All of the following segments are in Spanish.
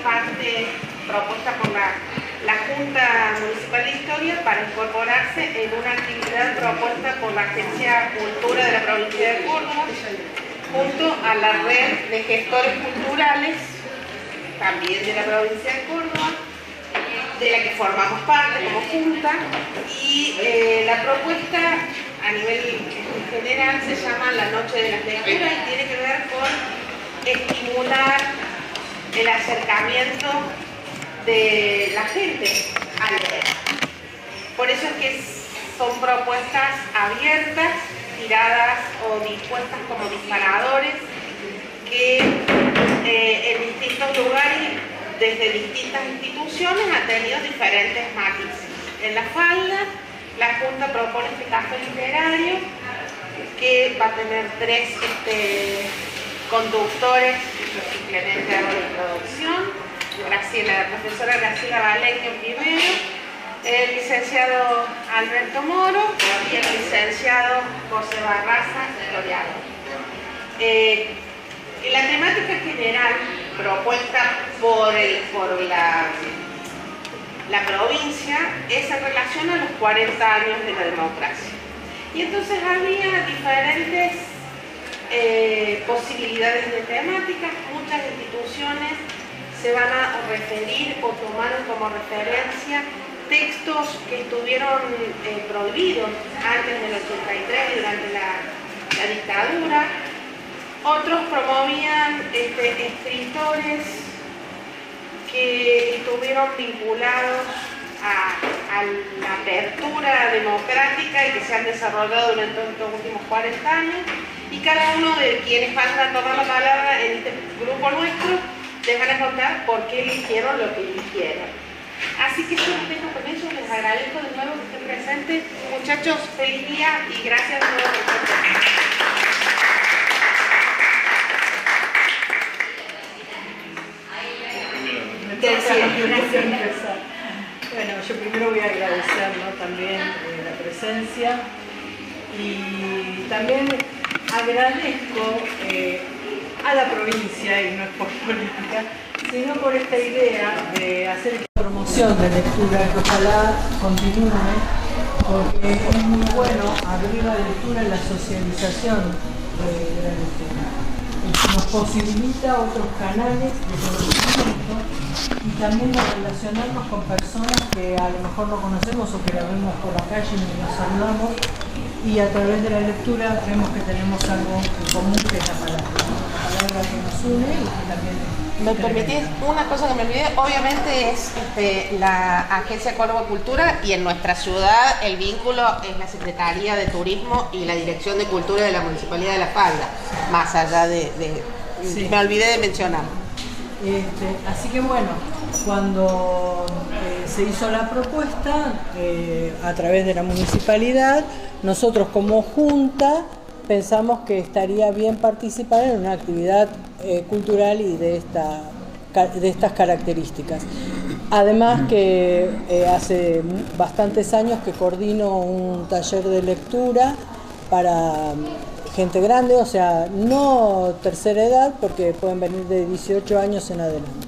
parte propuesta por la Junta Municipal de Historia para incorporarse en una actividad propuesta por la Agencia Cultura de la provincia de Córdoba, junto a la red de gestores culturales, también de la provincia de Córdoba, de la que formamos parte como Junta, y la propuesta a nivel general se llama La Noche de las Lecturas y tiene que ver con estimular el acercamiento de la gente al leer. Por eso es que son propuestas abiertas, tiradas o dispuestas como disparadores que en distintos lugares, desde distintas instituciones, han tenido diferentes matices. En la falda, la Junta propone este café literario que va a tener 3 conductores. Yo simplemente hago la introducción. La profesora Graciela Baleño primero, el licenciado Alberto Moro y el licenciado José Barraza, historiador. La temática general propuesta por la provincia es en relación a los 40 años de la democracia. Y entonces había diferentes posibilidades de temáticas. Muchas instituciones se van a referir o tomaron como referencia textos que estuvieron prohibidos antes del 83, durante la dictadura. Otros promovían escritores que estuvieron vinculados a la apertura democrática y que se han desarrollado durante estos últimos 40 años. Y cada uno de quienes van a tomar la palabra en este grupo nuestro les van a contar por qué eligieron lo que eligieron. Así que solamente con eso les agradezco de nuevo que estén presentes. Muchachos, feliz día y gracias de nuevo por estar. Bueno, yo primero voy a agradecer, ¿no?, también la presencia y también agradezco a la provincia, y no es por política, sino por esta idea de hacer esta promoción de lectura, que ojalá continúe, porque es muy bueno abrir la lectura y la socialización de la lectura. Nos posibilita otros canales de conocimiento y también de relacionarnos con personas que a lo mejor no conocemos o que la vemos por la calle y nos saludamos, y a través de la lectura vemos que tenemos algo en común, que es la palabra que nos une y que también... ¿Me permitís una cosa que me olvidé? Obviamente es la Agencia Córdoba Cultura, y en nuestra ciudad el vínculo es la Secretaría de Turismo y la Dirección de Cultura de la Municipalidad de La Falda, más allá Sí. Me olvidé de mencionar. Así que bueno, cuando se hizo la propuesta a través de la municipalidad, nosotros como Junta pensamos que estaría bien participar en una actividad cultural y de estas características. Además que hace bastantes años que coordino un taller de lectura para gente grande, o sea, no tercera edad, porque pueden venir de 18 años en adelante.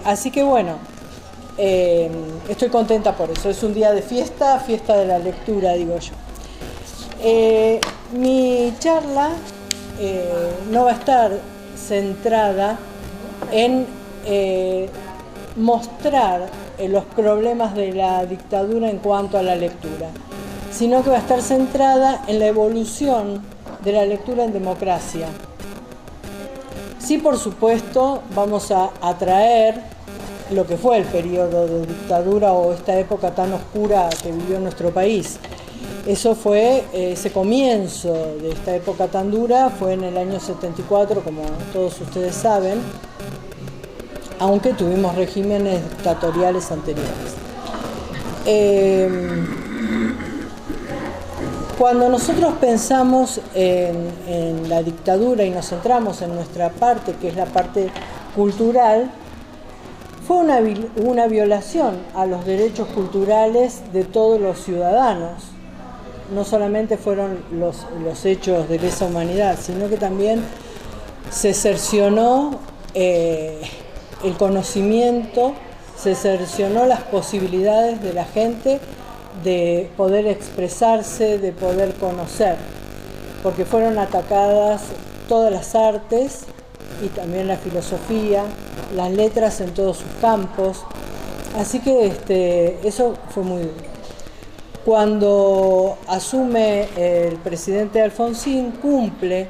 Así que bueno, estoy contenta por eso. Es un día de fiesta de la lectura, digo yo. Mi charla no va a estar centrada en mostrar los problemas de la dictadura en cuanto a la lectura, sino que va a estar centrada en la evolución de la lectura en democracia. Sí, por supuesto, vamos a traer lo que fue el periodo de dictadura o esta época tan oscura que vivió nuestro país. Eso fue, ese comienzo de esta época tan dura fue en el año 74, como todos ustedes saben, aunque tuvimos regímenes dictatoriales anteriores. Cuando nosotros pensamos en la dictadura y nos centramos en nuestra parte, que es la parte cultural, fue una violación a los derechos culturales de todos los ciudadanos. No solamente fueron los hechos de lesa humanidad, sino que también se cercionó el conocimiento, se cercenó las posibilidades de la gente de poder expresarse, de poder conocer, porque fueron atacadas todas las artes y también la filosofía, las letras en todos sus campos. Así que eso fue muy duro. Cuando asume el presidente Alfonsín, cumple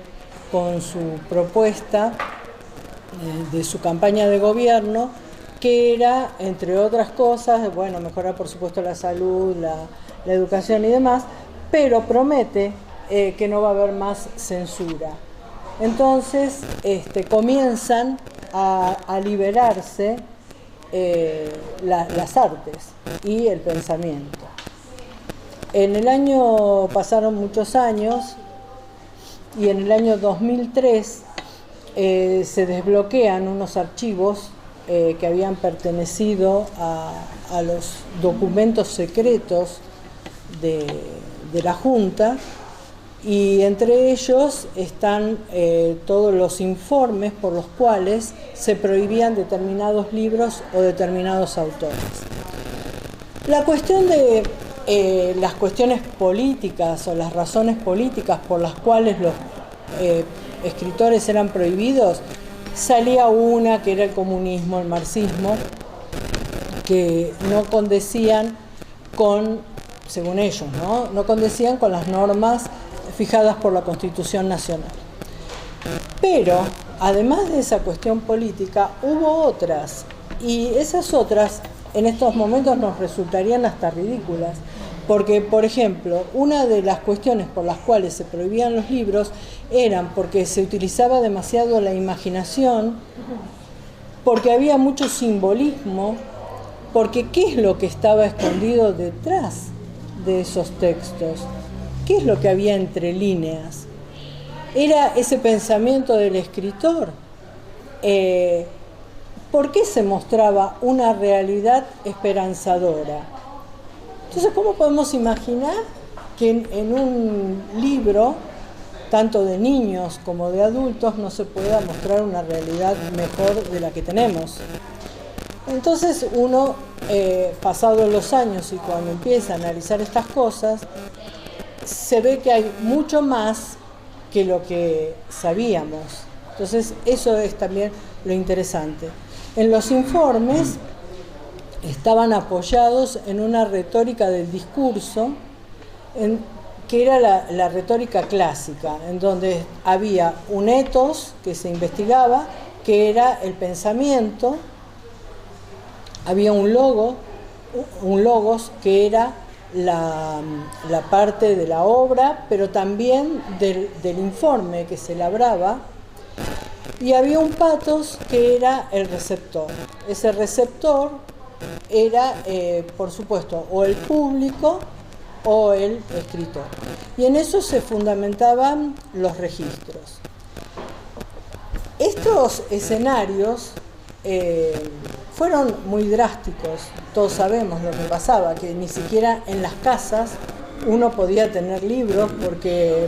con su propuesta de su campaña de gobierno, que era, entre otras cosas, bueno, mejorar por supuesto la salud, la educación y demás, pero promete que no va a haber más censura. Entonces comienzan a liberarse las artes y el pensamiento. En el año, pasaron muchos años, y en el año 2003 se desbloquean unos archivos que habían pertenecido a los documentos secretos de la Junta, y entre ellos están todos los informes por los cuales se prohibían determinados libros o determinados autores. La cuestión de las cuestiones políticas o las razones políticas por las cuales los escritores eran prohibidos, salía una que era el comunismo, el marxismo, que no condecían con, según ellos, no condecían con las normas fijadas por la Constitución Nacional. Pero, además de esa cuestión política, hubo otras, y esas otras en estos momentos nos resultarían hasta ridículas, porque, por ejemplo, una de las cuestiones por las cuales se prohibían los libros eran porque se utilizaba demasiado la imaginación, porque había mucho simbolismo, porque ¿qué es lo que estaba escondido detrás de esos textos? ¿Qué es lo que había entre líneas? Era ese pensamiento del escritor. ¿Por qué se mostraba una realidad esperanzadora? Entonces, ¿cómo podemos imaginar que en un libro, tanto de niños como de adultos, no se pueda mostrar una realidad mejor de la que tenemos? Entonces uno, pasados los años y cuando empieza a analizar estas cosas, se ve que hay mucho más que lo que sabíamos. Entonces eso es también lo interesante. En los informes estaban apoyados en una retórica del discurso, que era la retórica clásica, en donde había un etos que se investigaba, que era el pensamiento, había un logos, que era la parte de la obra, pero también del informe que se labraba, y había un patos que era el receptor. Ese receptor era, por supuesto, o el público o el escritor. Y en eso se fundamentaban los registros. Estos escenarios fueron muy drásticos. Todos sabemos lo que pasaba, que ni siquiera en las casas uno podía tener libros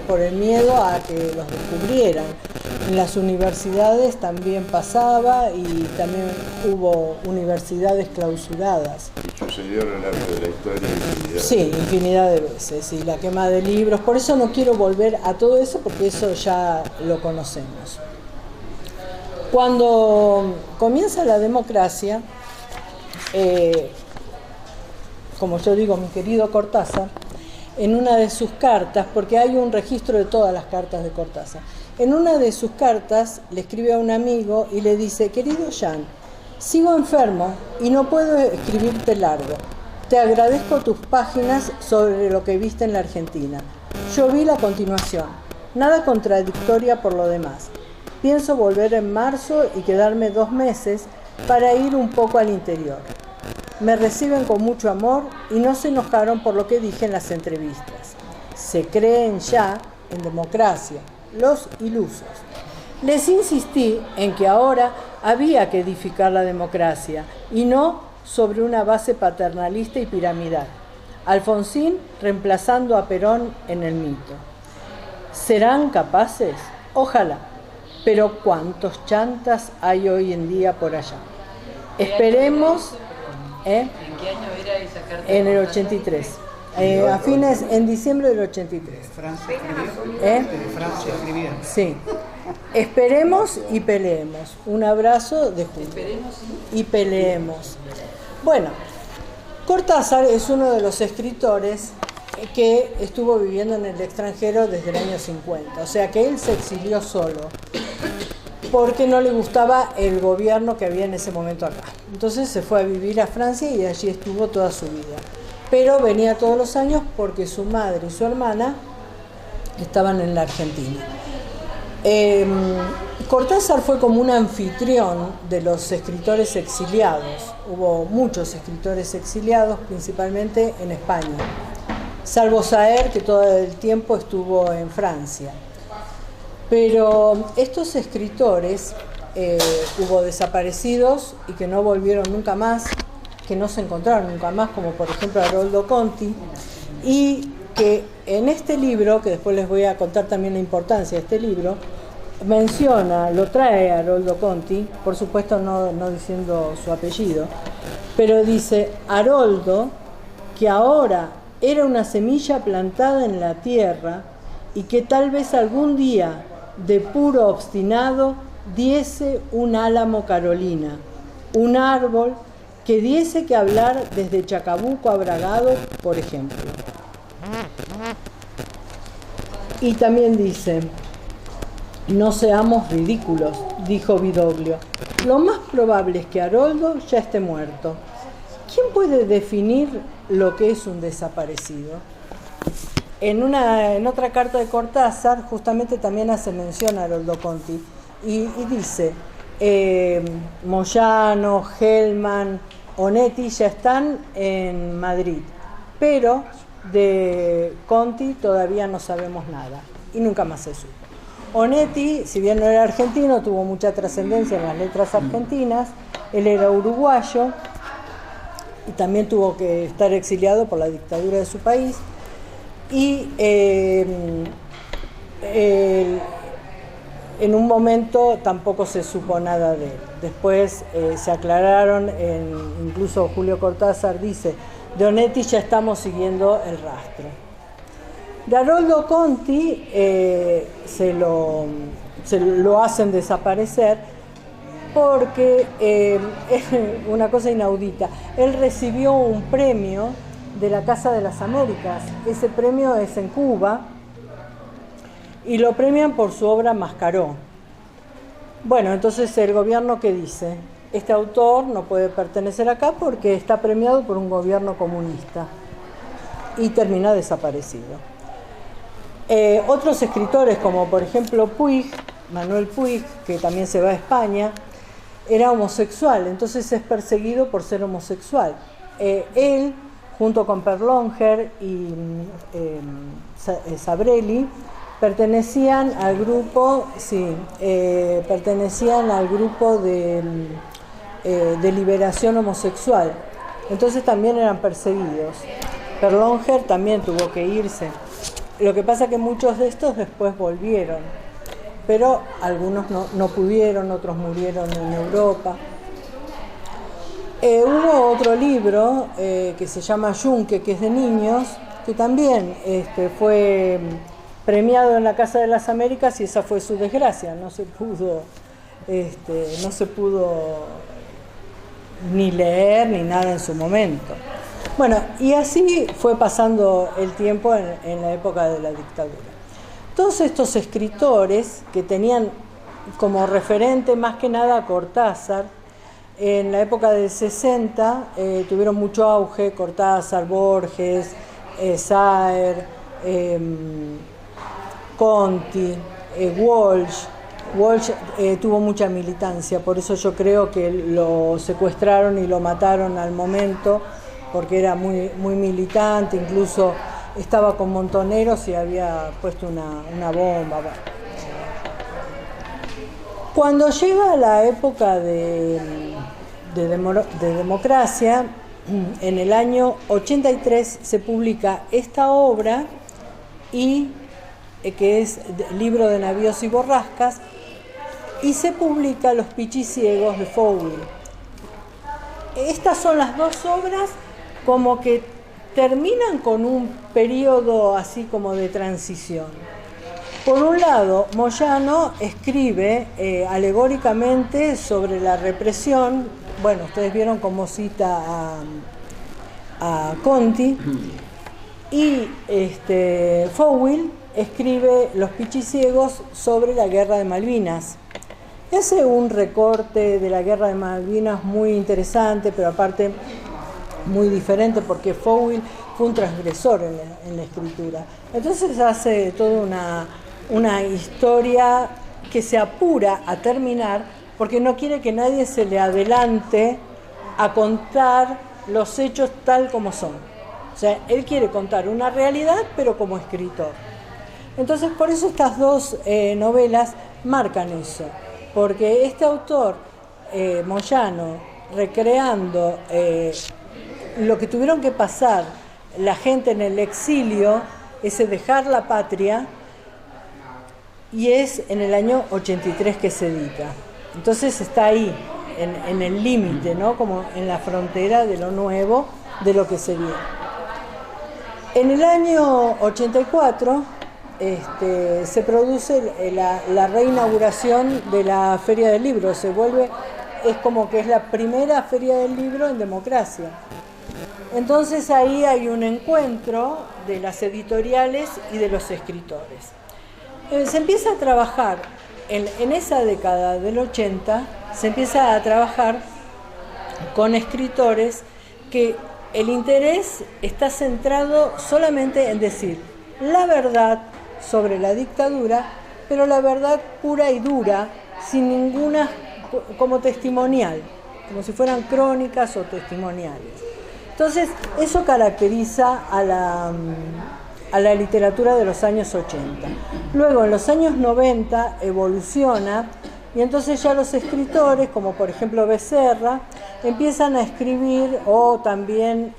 por el miedo a que los descubrieran. En las universidades también pasaba, y también hubo universidades clausuradas. Sucedió a lo largo de la historia infinidad de veces, y la quema de libros. Por eso no quiero volver a todo eso, porque eso ya lo conocemos. Cuando comienza la democracia, como yo digo, mi querido Cortázar, en una de sus cartas, porque hay un registro de todas las cartas de Cortázar, en una de sus cartas le escribe a un amigo y le dice: querido Jean, sigo enfermo y no puedo escribirte largo. Te agradezco tus páginas sobre lo que viste en la Argentina. Yo vi la continuación, nada contradictoria por lo demás. Pienso volver en marzo y quedarme 2 meses para ir un poco al interior. Me reciben con mucho amor y no se enojaron por lo que dije en las entrevistas. Se creen ya en democracia, los ilusos. Les insistí en que ahora había que edificar la democracia y no sobre una base paternalista y piramidal. Alfonsín reemplazando a Perón en el mito. ¿Serán capaces? Ojalá. Pero ¿cuántos chantas hay hoy en día por allá? Esperemos. ¿En qué año era esa carta? En el 83. En diciembre del 83. Francia escribió. Francia escribía. Sí. Esperemos y peleemos. Un abrazo de Julio. Esperemos Y peleemos. Bueno, Cortázar es uno de los escritores que estuvo viviendo en el extranjero desde el año 50. O sea que él se exilió solo porque no le gustaba el gobierno que había en ese momento acá. Entonces se fue a vivir a Francia y allí estuvo toda su vida. Pero venía todos los años porque su madre y su hermana estaban en la Argentina. Cortázar fue como un anfitrión de los escritores exiliados. Hubo muchos escritores exiliados, principalmente en España, salvo Saer, que todo el tiempo estuvo en Francia. Pero estos escritores, hubo desaparecidos y que no volvieron nunca más, que no se encontraron nunca más, como por ejemplo Haroldo Conti, y que en este libro, que después les voy a contar también la importancia de este libro, menciona, lo trae Haroldo Conti, por supuesto no diciendo su apellido, pero dice: Haroldo, que ahora era una semilla plantada en la tierra y que tal vez algún día de puro obstinado diese un álamo Carolina, un árbol que diese que hablar desde Chacabuco a Bragado, por ejemplo. Y también dice: no seamos ridículos, dijo Vidoglio. Lo más probable es que Haroldo ya esté muerto. ¿Quién puede definir lo que es un desaparecido? En otra carta de Cortázar, justamente también hace mención a Haroldo Conti y dice: Moyano, Hellman, Onetti ya están en Madrid, pero de Conti todavía no sabemos nada y nunca más se supo. Onetti, si bien no era argentino, tuvo mucha trascendencia en las letras argentinas. Él era uruguayo y también tuvo que estar exiliado por la dictadura de su país. Y en un momento tampoco se supo nada de él. Después se aclararon, incluso Julio Cortázar dice: de Onetti ya estamos siguiendo el rastro. De Haroldo Conti se lo hacen desaparecer porque es una cosa inaudita. Él recibió un premio de la Casa de las Américas. Ese premio es en Cuba y lo premian por su obra Mascaró. Bueno, entonces el gobierno, ¿qué dice? Este autor no puede pertenecer acá porque está premiado por un gobierno comunista, y termina desaparecido. Otros escritores, como por ejemplo Puig, Manuel Puig, que también se va a España, era homosexual, entonces es perseguido por ser homosexual. Él, junto con Perlonger y Sabrelli, pertenecían al grupo de liberación homosexual. Entonces también eran perseguidos. Perlonger también tuvo que irse. Lo que pasa es que muchos de estos después volvieron, pero algunos no pudieron, otros murieron en Europa. Hubo otro libro que se llama Yunque, que es de niños, que también fue premiado en la Casa de las Américas, y esa fue su desgracia. No se pudo ni leer ni nada en su momento. Bueno, y así fue pasando el tiempo en la época de la dictadura. Todos estos escritores que tenían como referente más que nada a Cortázar, en la época del 60 tuvieron mucho auge: Cortázar, Borges, Saer, Conti, Walsh. Walsh tuvo mucha militancia, por eso yo creo que lo secuestraron y lo mataron al momento, porque era muy militante, incluso estaba con montoneros y había puesto una bomba. Cuando llega la época de democracia, en el año 83 se publica esta obra, y que es Libro de Navíos y Borrascas, y se publica Los Pichiciegos de Fouil. estas son las dos obras como que terminan con un periodo así como de transición. Por un lado, Moyano escribe alegóricamente sobre la represión. Bueno, ustedes vieron cómo cita a Conti. Y Fowell escribe Los Pichiciegos sobre la Guerra de Malvinas. Hace un recorte de la Guerra de Malvinas muy interesante, pero aparte muy diferente, porque Fowell fue un transgresor en la escritura. Entonces hace toda una historia que se apura a terminar, porque no quiere que nadie se le adelante a contar los hechos tal como son. O sea, él quiere contar una realidad, pero como escritor. Entonces, por eso estas dos novelas marcan eso, porque este autor, Moyano, recreando lo que tuvieron que pasar la gente en el exilio, ese dejar la patria, y es en el año 83 que se edita. Entonces está ahí, en el límite, ¿no? Como en la frontera de lo nuevo, de lo que se viene. En el año 84 se produce la reinauguración de la Feria del Libro. Es como que es la primera Feria del Libro en democracia. Entonces ahí hay un encuentro de las editoriales y de los escritores. Se empieza a trabajar, en esa década del 80, se empieza a trabajar con escritores que el interés está centrado solamente en decir la verdad sobre la dictadura, pero la verdad pura y dura, sin ninguna, como testimonial, como si fueran crónicas o testimoniales. Entonces, eso caracteriza a la literatura de los años 80. Luego, en los años 90, evoluciona, y entonces ya los escritores, como por ejemplo Becerra, empiezan a escribir, o también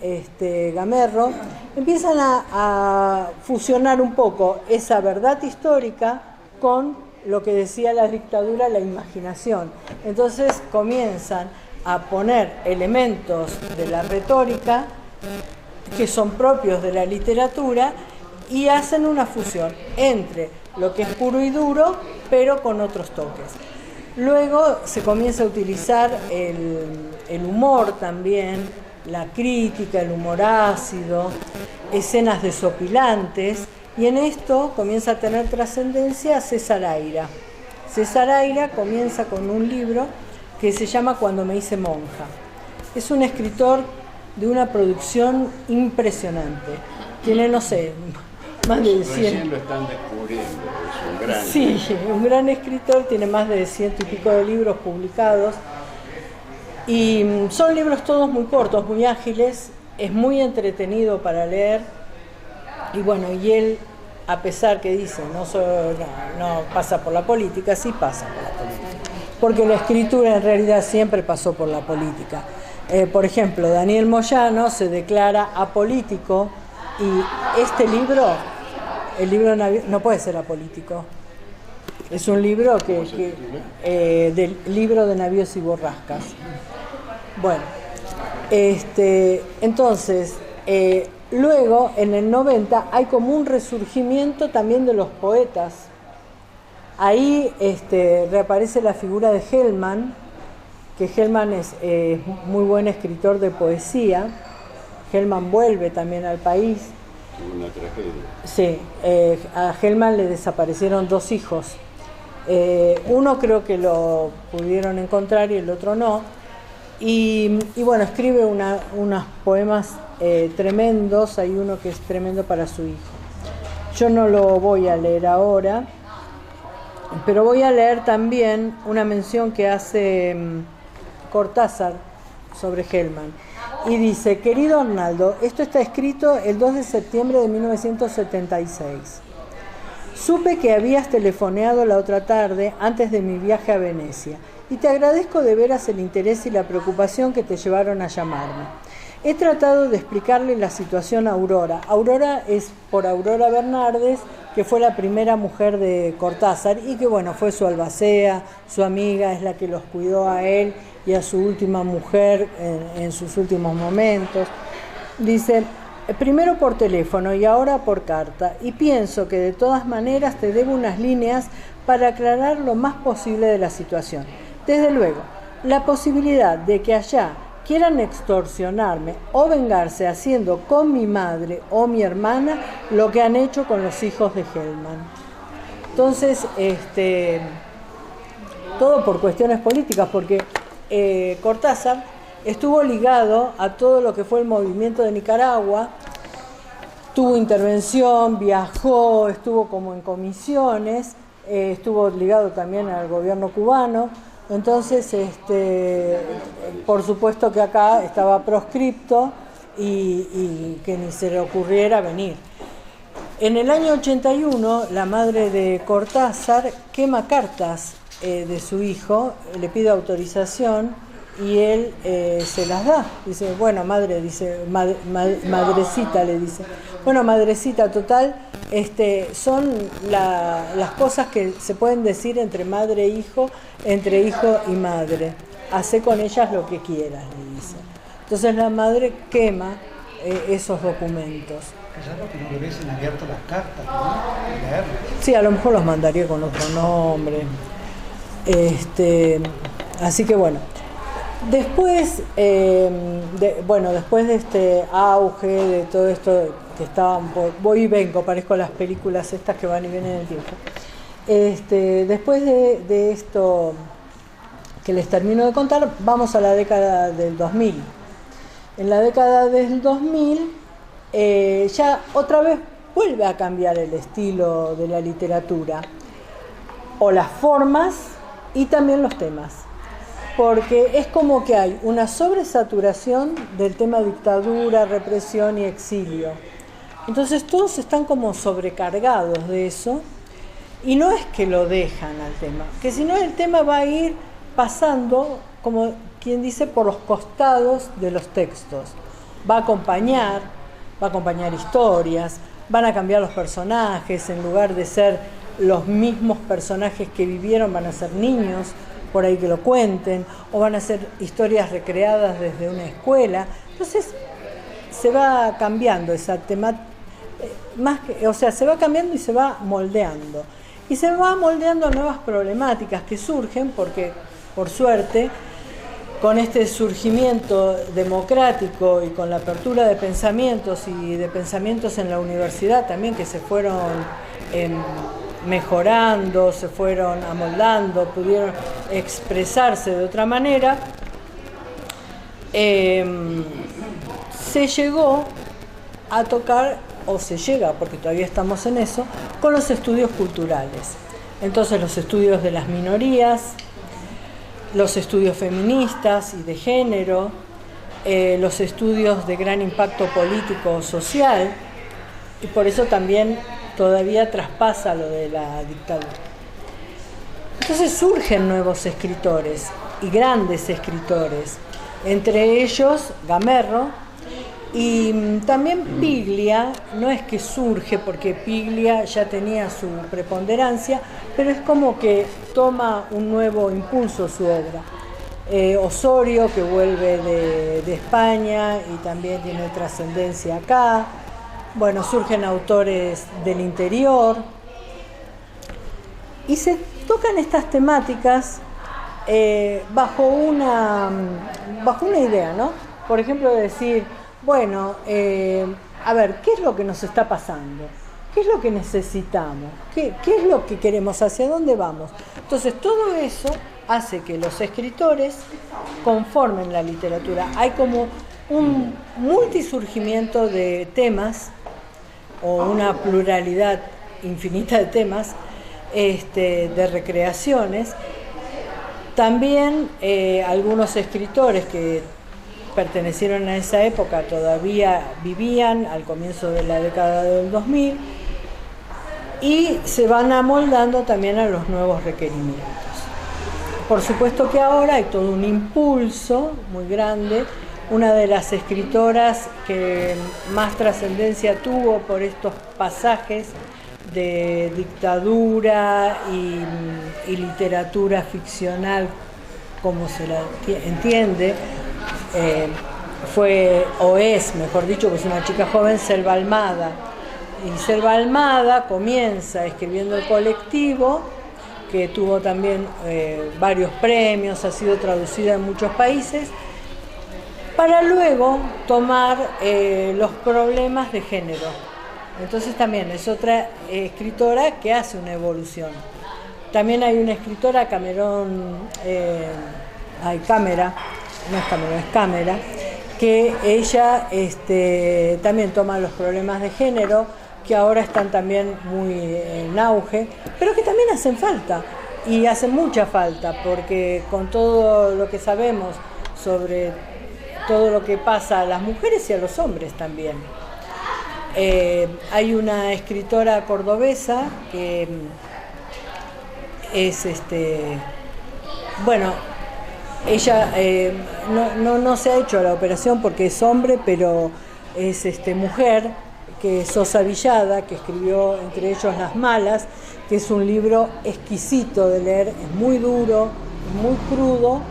Gamerro, empiezan a fusionar un poco esa verdad histórica con lo que decía la dictadura, la imaginación. Entonces comienzan a poner elementos de la retórica que son propios de la literatura y hacen una fusión entre lo que es puro y duro, pero con otros toques. Luego se comienza a utilizar el humor también, la crítica, el humor ácido, escenas desopilantes, y en esto comienza a tener trascendencia César Aira. César Aira comienza con un libro que se llama Cuando me hice monja. Es un escritor de una producción impresionante. Tiene, no sé, más de 100. Recién lo están descubriendo, es un gran... Sí, un gran escritor, tiene más de 100 y pico de libros publicados. Y son libros todos muy cortos, muy ágiles, es muy entretenido para leer. Y bueno, y él, a pesar que dice, no pasa por la política, sí pasa por la política. Porque la escritura en realidad siempre pasó por la política. Por ejemplo, Daniel Moyano se declara apolítico, y este libro, el libro no puede ser apolítico. Es un libro del libro de Navíos y Borrascas. Bueno, entonces, luego en el 90 hay como un resurgimiento también de los poetas. Ahí reaparece la figura de Hellman, que Hellman es muy buen escritor de poesía. Hellman vuelve también al país. Una tragedia. Sí, a Hellman le desaparecieron 2 hijos. Uno creo que lo pudieron encontrar y el otro no. Y bueno, escribe unos poemas tremendos. Hay uno que es tremendo para su hijo. Yo no lo voy a leer ahora, pero voy a leer también una mención que hace Cortázar sobre Hellman. Y dice: querido Arnaldo, esto está escrito el 2 de septiembre de 1976. Supe que habías telefoneado la otra tarde antes de mi viaje a Venecia y te agradezco de veras el interés y la preocupación que te llevaron a llamarme. he tratado de explicarle la situación a Aurora. Aurora es por Aurora Bernardes, que fue la primera mujer de Cortázar y que bueno, fue su albacea, su amiga, es la que los cuidó a él y a su última mujer en sus últimos momentos. Dice, primero por teléfono y ahora por carta, y pienso que de todas maneras te debo unas líneas para aclarar lo más posible de la situación. Desde luego, la posibilidad de que allá quieran extorsionarme o vengarse haciendo con mi madre o mi hermana lo que han hecho con los hijos de Hellman. Entonces, todo por cuestiones políticas, porque Cortázar estuvo ligado a todo lo que fue el movimiento de Nicaragua, tuvo intervención, viajó, estuvo como en comisiones, estuvo ligado también al gobierno cubano. Entonces, por supuesto que acá estaba proscripto y que ni se le ocurriera venir. En el año 81, la madre de Cortázar quema cartas de su hijo, le pide autorización y él se las da. Dice, bueno, madre, dice, madrecita, le dice. Bueno, madrecita, total, son las cosas que se pueden decir entre madre e hijo, entre hijo y madre. Hacé con ellas lo que quieras, le dice. Entonces la madre quema esos documentos. Quizás porque no hubiesen abierto las cartas, ¿no? Leerlas. Sí, a lo mejor los mandaría con otro nombre. Así que bueno. Después, después de este auge, de todo esto que estaban, voy y vengo, parezco las películas estas que van y vienen en el tiempo. Después de esto que les termino de contar, vamos a la década del 2000. En la década del 2000 ya otra vez vuelve a cambiar el estilo de la literatura, o las formas y también los temas. Porque es como que hay una sobresaturación del tema dictadura, represión y exilio. Entonces todos están como sobrecargados de eso y no es que lo dejan al tema, que si no el tema va a ir pasando, como quien dice, por los costados de los textos. Va a acompañar historias, van a cambiar los personajes, en lugar de ser los mismos personajes que vivieron van a ser niños, por ahí que lo cuenten, o van a ser historias recreadas desde una escuela. Entonces se va cambiando esa temática, se va cambiando y se va moldeando. Y se va moldeando nuevas problemáticas que surgen porque, por suerte, con este surgimiento democrático y con la apertura de pensamientos y de pensamientos en la universidad también que se fueron mejorando, se fueron amoldando, pudieron expresarse de otra manera, se llegó a tocar, o se llega, porque todavía estamos en eso, con los estudios culturales. Entonces los estudios de las minorías, los estudios feministas y de género, los estudios de gran impacto político o social, y por eso también todavía traspasa lo de la dictadura. Entonces surgen nuevos escritores y grandes escritores, entre ellos Gamerro, y también Piglia. No es que surge porque Piglia ya tenía su preponderancia, pero es como que toma un nuevo impulso su obra. Osorio, que vuelve de España y también tiene trascendencia acá. Bueno, surgen autores del interior y se tocan estas temáticas bajo una idea, ¿no? Por ejemplo, decir, bueno, a ver, ¿qué es lo que nos está pasando? ¿Qué es lo que necesitamos? ¿Qué es lo que queremos? ¿Hacia dónde vamos? Entonces, todo eso hace que los escritores conformen la literatura. Hay como un multisurgimiento de temas, o una pluralidad infinita de temas, de recreaciones. También algunos escritores que pertenecieron a esa época todavía vivían al comienzo de la década del 2000 y se van amoldando también a los nuevos requerimientos. Por supuesto que ahora hay todo un impulso muy grande una de las escritoras que más trascendencia tuvo por estos pasajes de dictadura y literatura ficcional, como se la entiende, fue, o es, mejor dicho, que es una chica joven, Selva Almada. Y Selva Almada comienza escribiendo El Colectivo, que tuvo también varios premios, ha sido traducida en muchos países, para luego tomar los problemas de género. Entonces también es otra escritora que hace una evolución. También hay una escritora, Cámara, que ella también toma los problemas de género, que ahora están también muy en auge, pero que también hacen falta, y hacen mucha falta, porque con todo lo que sabemos sobre todo lo que pasa a las mujeres y a los hombres también. Hay una escritora cordobesa que es, ella no se ha hecho la operación porque es hombre, pero es mujer, que es Sosa Villada, que escribió entre ellos Las Malas, que es un libro exquisito de leer, es muy duro, muy crudo,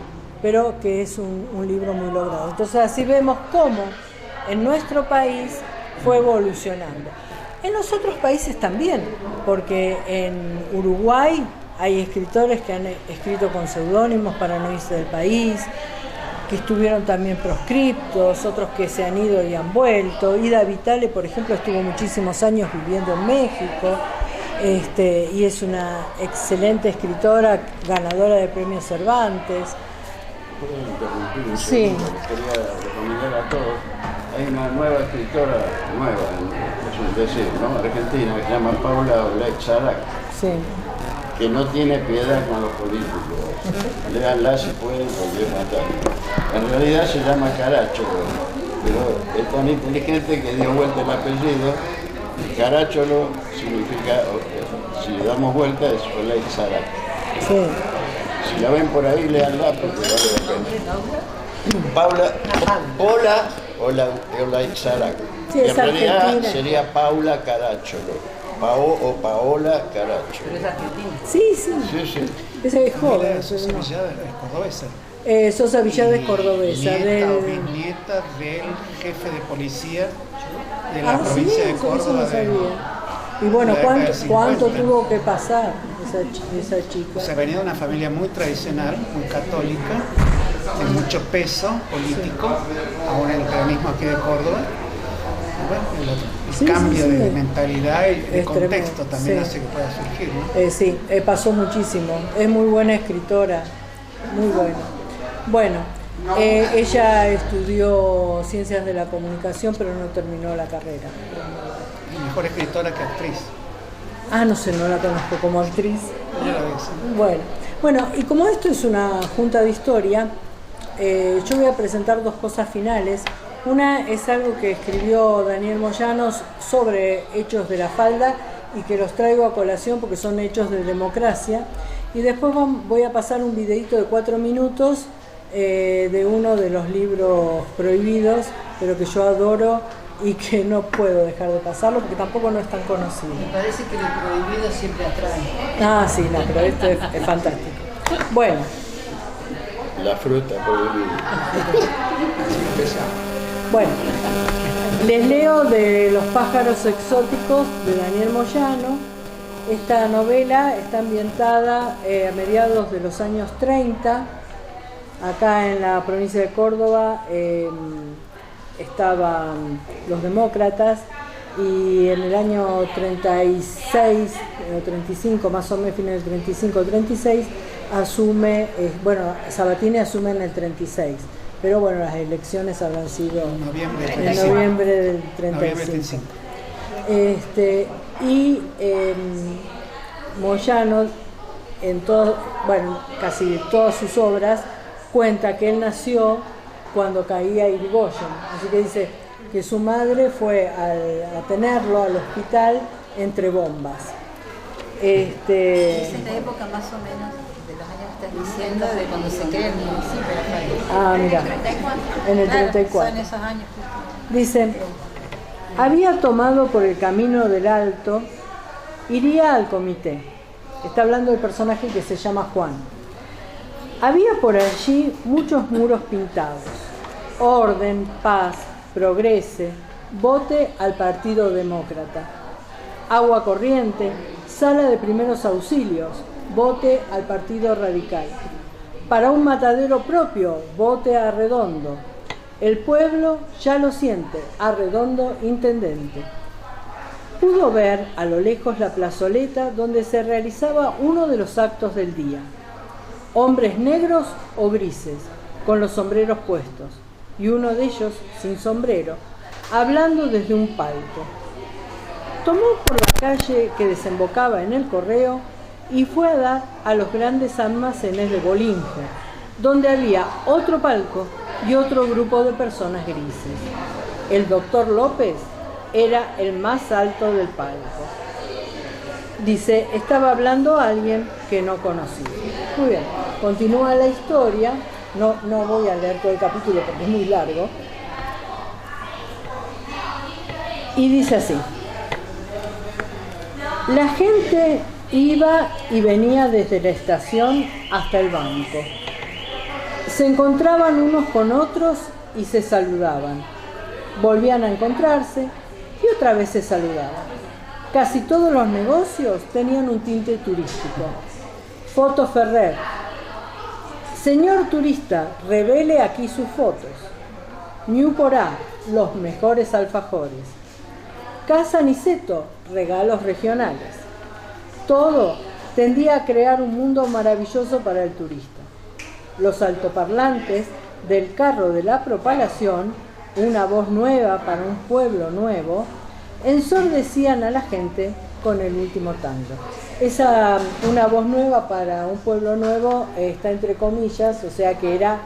pero que es un libro muy logrado. Entonces así vemos cómo en nuestro país fue evolucionando. En los otros países también, porque en Uruguay hay escritores que han escrito con seudónimos para no irse del país, que estuvieron también proscriptos, otros que se han ido y han vuelto. Ida Vitale, por ejemplo, estuvo muchísimos años viviendo en México, y es una excelente escritora, ganadora de premios Cervantes. ¿Puedo interrumpir un Sí. segundo? Les quería recomendar a todos. Hay una nueva escritora, es un decir, ¿no? Argentina, que se llama Paula Olait-Sarac, Sí. que no tiene piedad con los políticos. Léanla si pueden, porque es fatal. En realidad se llama Caracciolo, pero es tan inteligente que dio vuelta el apellido. Caracciolo significa, si le damos vuelta, es Olait-Sarac. Sí. Si la ven por ahí, léanla porque vale la pena. Paula Olait-Sarac. Sí, En es realidad argentina. sería Paula Caracciolo. Paola Caracciolo. Pero es argentina. Sí, sí. Sí, sí. Esa es joven. Esa pero no. Villada es cordobesa. Sosa Villada es cordobesa. Nieta o bisnieta del jefe de policía de la Sí, provincia de eso Córdoba. no sabía. Y bueno, de la década del ¿cuánto 50. tuvo que pasar esa chica? Se venía de una familia muy tradicional, muy católica, de mucho peso político, aún en el peronismo aquí de Córdoba. Y bueno, el Sí, cambio sí, sí. de mentalidad y de Es contexto tremendo, también sí. hace que pueda surgir, ¿no? Sí, pasó muchísimo. Es muy buena escritora, muy buena. Bueno, ella estudió Ciencias de la Comunicación, pero no terminó la carrera. Y mejor escritora que actriz. No sé, no la conozco como actriz. Ella lo dice. Bueno, y como esto es una junta de historia, yo voy a presentar dos cosas finales. Una es algo que escribió Daniel Moyanos sobre hechos de la falda y que los traigo a colación porque son hechos de democracia. Y después voy a pasar un videito de 4 minutos de uno de los libros prohibidos, pero que yo adoro y que no puedo dejar de pasarlo porque tampoco no es tan conocido. Me parece que lo prohibido siempre atrae. Sí, no, pero esto es fantástico. Bueno, La fruta prohibida. bueno, les leo de Los pájaros exóticos de Daniel Moyano. Esta novela está ambientada a mediados de los años 30. Acá en la provincia de Córdoba estaban los demócratas y en el año 36 o 35, más o menos, fin del 35 o 36, asume, Sabatini asume en el 36. Pero bueno, las elecciones habrán sido en noviembre del 35. Moyano, casi todas sus obras, cuenta que él nació cuando caía Irigoyen. Así que dice que su madre fue a tenerlo al hospital entre bombas. Es en la época más o menos de los años estás diciendo de cuando se crea el municipio, Rafael. Ah, mira, en el Claro, 34. son esos años. Dice, había tomado por el camino del Alto, iría al comité. Está hablando del personaje que se llama Juan. Había por allí muchos muros pintados. Orden, paz, progrese, vote al Partido Demócrata. Agua corriente, sala de primeros auxilios, vote al Partido Radical. Para un matadero propio, vote a Arredondo. El pueblo ya lo siente, Arredondo intendente. Pudo ver a lo lejos la plazoleta donde se realizaba uno de los actos del día. Hombres negros o grises, con los sombreros puestos, y uno de ellos, sin sombrero, hablando desde un palco. Tomó por la calle que desembocaba en el Correo y fue a dar a los grandes almacenes de Bolinge, donde había otro palco y otro grupo de personas grises. El doctor López era el más alto del palco. Dice, estaba hablando alguien que no conocía. Muy bien, continúa la historia. No voy a leer todo el capítulo porque es muy largo. Y dice así. La gente iba y venía desde la estación hasta el banco. Se encontraban unos con otros y se saludaban. Volvían a encontrarse y otra vez se saludaban. Casi todos los negocios tenían un tinte turístico. Foto Ferrer. Señor turista, revele aquí sus fotos. Newport, los mejores alfajores. Casa Niceto, regalos regionales. Todo tendía a crear un mundo maravilloso para el turista. Los altoparlantes del carro de la propalación, una voz nueva para un pueblo nuevo, ensordecían a la gente con el último tango. Esa una voz nueva para un pueblo nuevo está entre comillas, o sea que era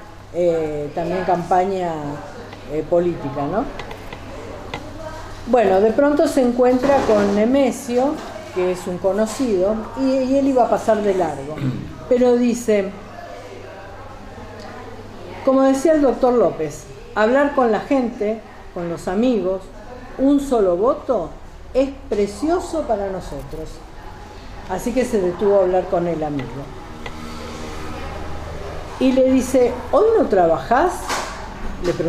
también campaña política, ¿no? Bueno, de pronto se encuentra con Nemesio, que es un conocido, y él iba a pasar de largo. Pero dice, como decía el doctor López, hablar con la gente, con los amigos, un solo voto es precioso para nosotros. Así que se detuvo a hablar con el amigo. Y le dice, ¿hoy no trabajás? Le preguntó.